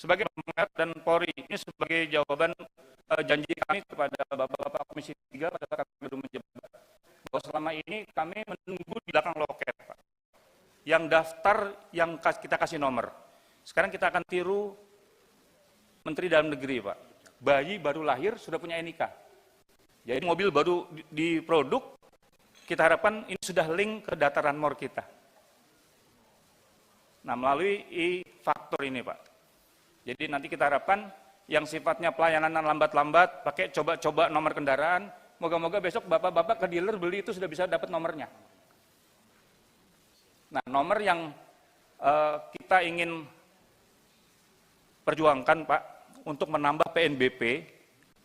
Sebagai pendengar dan Polri, ini sebagai jawaban janji kami kepada Bapak-Bapak Komisi 3 pada saat kami belum menjabat, bahwa selama ini kami menunggu di belakang loket, Pak. Yang daftar yang kita kasih nomor. Sekarang kita akan tiru Menteri Dalam Negeri, Pak. Bayi baru lahir sudah punya NIK. Jadi mobil baru diproduk, kita harapkan ini sudah link ke data Ranmor kita. Nah, melalui faktor ini, Pak. Jadi nanti kita harapkan yang sifatnya pelayanan lambat-lambat, pakai coba-coba nomor kendaraan, moga-moga besok bapak-bapak ke dealer beli itu sudah bisa dapat nomornya. Nah, nomor yang kita ingin perjuangkan, Pak, untuk menambah PNBP,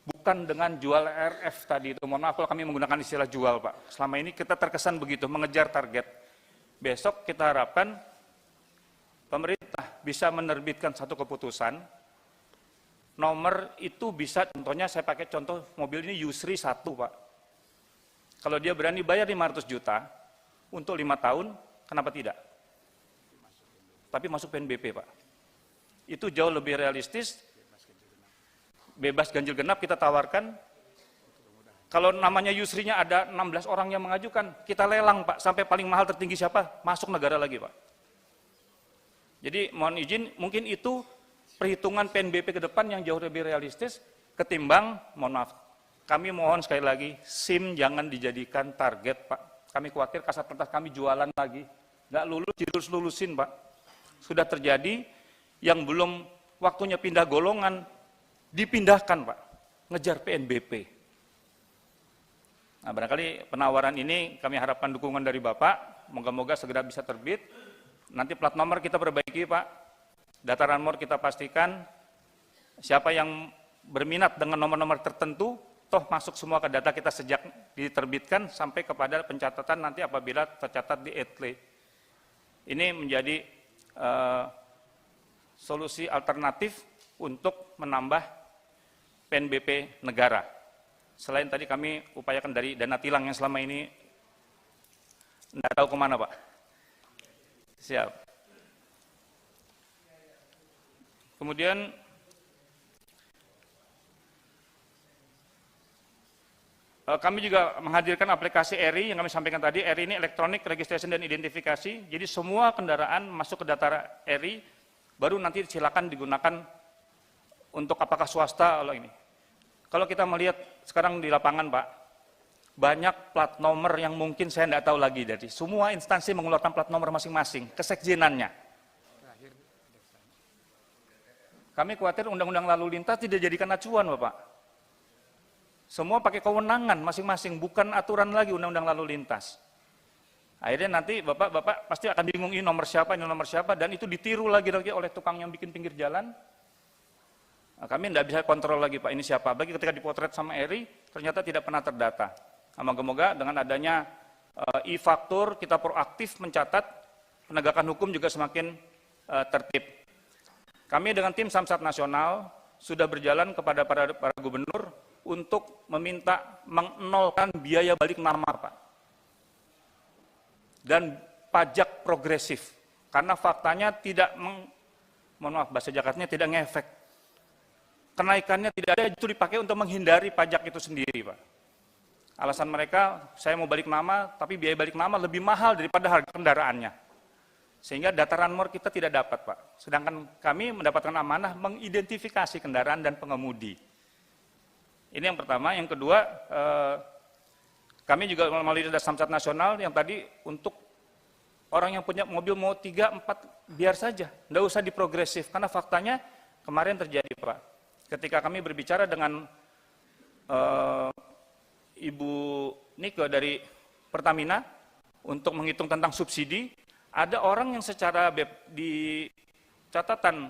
bukan dengan jual RF tadi itu. Mohon maaf kalau kami menggunakan istilah jual, Pak. Selama ini kita terkesan begitu, mengejar target. Besok kita harapkan pemerintah bisa menerbitkan satu keputusan, nomor itu bisa, contohnya saya pakai contoh mobil ini Yusri 1, Pak. Kalau dia berani bayar 500 juta untuk 5 tahun, kenapa tidak? Tapi masuk PNBP, Pak. Itu jauh lebih realistis, bebas ganjil genap kita tawarkan. Kalau namanya Yusrinya ada 16 orang yang mengajukan, kita lelang, Pak, sampai paling mahal tertinggi siapa? Masuk negara lagi, Pak. Jadi mohon izin, mungkin itu perhitungan PNBP ke depan yang jauh lebih realistis ketimbang, mohon maaf, kami mohon sekali lagi, SIM jangan dijadikan target, Pak. Kami khawatir kasat lantas kami jualan lagi. Nggak lulus, dilulus-lulusin, Pak. Sudah terjadi yang belum waktunya pindah golongan, dipindahkan, Pak. Ngejar PNBP. Nah, barangkali penawaran ini kami harapkan dukungan dari Bapak, moga-moga segera bisa terbit. Nanti plat nomor kita perbaiki, Pak. Data Ranmor kita pastikan siapa yang berminat dengan nomor-nomor tertentu, toh masuk semua ke data kita sejak diterbitkan sampai kepada pencatatan nanti apabila tercatat di ETLE. Ini menjadi solusi alternatif untuk menambah PNBP negara. Selain tadi kami upayakan dari dana tilang yang selama ini tidak tahu kemana, Pak. Siap. Kemudian kami juga menghadirkan aplikasi ERI yang kami sampaikan tadi. ERI ini Electronic Registration dan Identifikasi. Jadi semua kendaraan masuk ke data ERI, baru nanti silakan digunakan untuk apakah swasta atau ini. Kalau kita melihat sekarang di lapangan, Pak, banyak plat nomor yang mungkin saya tidak tahu lagi dari semua instansi mengeluarkan plat nomor masing-masing, kesekjenannya. Kami khawatir undang-undang lalu lintas tidak dijadikan acuan, Bapak. Semua pakai kewenangan masing-masing, bukan aturan lagi undang-undang lalu lintas. Akhirnya nanti Bapak pasti akan bingung ini nomor siapa, dan itu ditiru lagi oleh tukang yang bikin pinggir jalan. Nah, kami tidak bisa kontrol lagi, Pak, ini siapa. Bagi ketika dipotret sama ERI, ternyata tidak pernah terdata. Moga-moga dengan adanya e-faktur kita proaktif mencatat, penegakan hukum juga semakin tertib. Kami dengan tim Samsat Nasional sudah berjalan kepada para gubernur untuk meminta menolkan biaya balik nama, Pak. Dan pajak progresif. Karena faktanya tidak, mohon maaf bahasa Jakartanya tidak ngefek. Kenaikannya tidak ada, itu dipakai untuk menghindari pajak itu sendiri, Pak. Alasan mereka, saya mau balik nama, tapi biaya balik nama lebih mahal daripada harga kendaraannya. Sehingga data Ranmor kita tidak dapat, Pak. Sedangkan kami mendapatkan amanah mengidentifikasi kendaraan dan pengemudi. Ini yang pertama. Yang kedua, kami juga melalui data Samsat Nasional yang tadi untuk orang yang punya mobil mau 3, 4, biar saja. Tidak usah diprogresif, karena faktanya kemarin terjadi, Pak. Ketika kami berbicara dengan Ibu Nike dari Pertamina untuk menghitung tentang subsidi, ada orang yang secara di catatan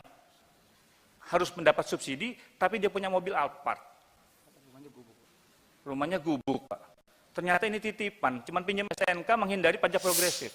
harus mendapat subsidi, tapi dia punya mobil Alphard. Rumahnya gubuk, Pak. Ternyata ini titipan, cuman pinjam STNK menghindari pajak progresif.